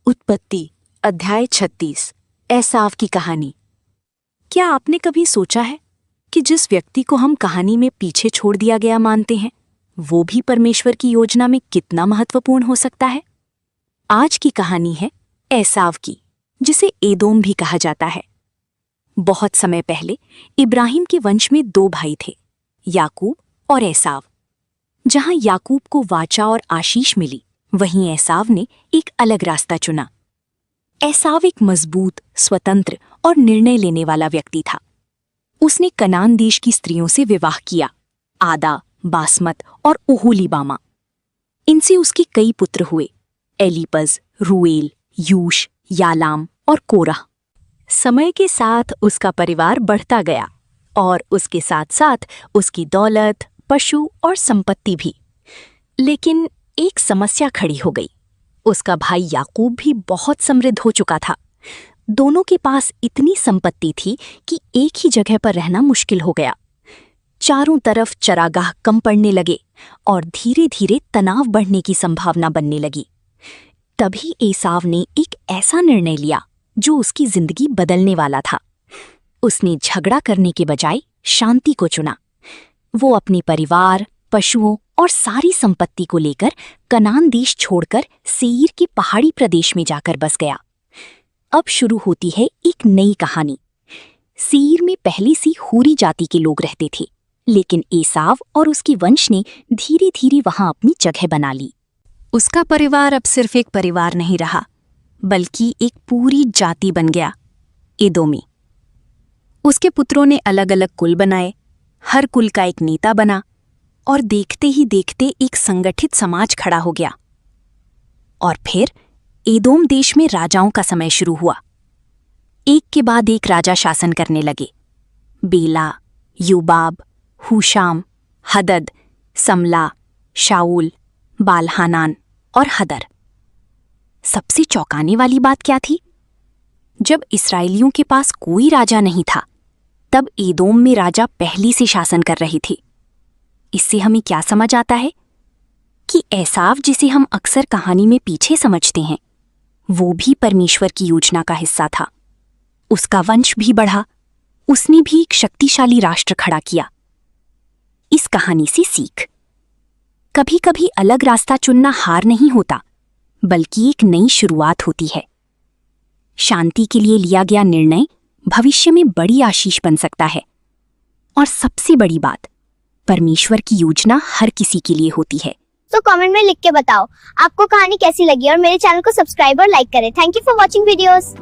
उत्पत्ति अध्याय 36 एसाव की कहानी। क्या आपने कभी सोचा है कि जिस व्यक्ति को हम कहानी में पीछे छोड़ दिया गया मानते हैं, वो भी परमेश्वर की योजना में कितना महत्वपूर्ण हो सकता है? आज की कहानी है एसाव की, जिसे एदोम भी कहा जाता है। बहुत समय पहले इब्राहिम के वंश में 2 भाई थे, याकूब और एसाव। जहां याकूब को वाचा और आशीष मिली, वहीं एसाव ने एक अलग रास्ता चुना। एसाव एक मजबूत, स्वतंत्र और निर्णय लेने वाला व्यक्ति था। उसने कनान देश की स्त्रियों से विवाह किया, आदा, बासमत और ओहोलीबामा। इनसे उसके कई पुत्र हुए, एलीपज, रूएल, यूश, यालाम और कोरह। समय के साथ उसका परिवार बढ़ता गया और उसके साथ साथ उसकी दौलत, पशु और संपत्ति भी। लेकिन एक समस्या खड़ी हो गई। उसका भाई याकूब भी बहुत समृद्ध हो चुका था। दोनों के पास इतनी संपत्ति थी कि एक ही जगह पर रहना मुश्किल हो गया। चारों तरफ चरागाह कम पड़ने लगे और धीरे धीरे तनाव बढ़ने की संभावना बनने लगी। तभी एसाव ने एक ऐसा निर्णय लिया जो उसकी जिंदगी बदलने वाला था। उसने झगड़ा करने के बजाय शांति को चुना। वो अपने परिवार, पशुओं और सारी संपत्ति को लेकर कनान देश छोड़कर सेईर के पहाड़ी प्रदेश में जाकर बस गया। अब शुरू होती है एक नई कहानी। सेईर में पहले से हूरी जाति के लोग रहते थे, लेकिन एसाव और उसके वंश ने धीरे धीरे वहां अपनी जगह बना ली। उसका परिवार अब सिर्फ एक परिवार नहीं रहा, बल्कि एक पूरी जाति बन गया, एदोमी। उसके पुत्रों ने अलग अलग कुल बनाए, हर कुल का एक नेता बना और देखते ही देखते एक संगठित समाज खड़ा हो गया। और फिर एदोम देश में राजाओं का समय शुरू हुआ। एक के बाद एक राजा शासन करने लगे। बेला, योबाब, हुशाम, हदद, समला, शाऊल, बालहानान और हदर। सबसे चौंकाने वाली बात क्या थी? जब इस्राएलियों के पास कोई राजा नहीं था, तब एदोम में राजा पहले से शासन कर रहे थे। इससे हमें क्या समझ आता है कि एसाव, जिसे हम अक्सर कहानी में पीछे समझते हैं, वो भी परमेश्वर की योजना का हिस्सा था। उसका वंश भी बढ़ा, उसने भी एक शक्तिशाली राष्ट्र खड़ा किया। इस कहानी से सीख: कभी कभी अलग रास्ता चुनना हार नहीं होता, बल्कि एक नई शुरुआत होती है। शांति के लिए लिया गया निर्णय भविष्य में बड़ी आशीष बन सकता है। और सबसे बड़ी बात, परमेश्वर की योजना हर किसी के लिए होती है। तो कमेंट में लिख के बताओ आपको कहानी कैसी लगी और मेरे चैनल को सब्सक्राइब और लाइक करें। Thank you for watching videos.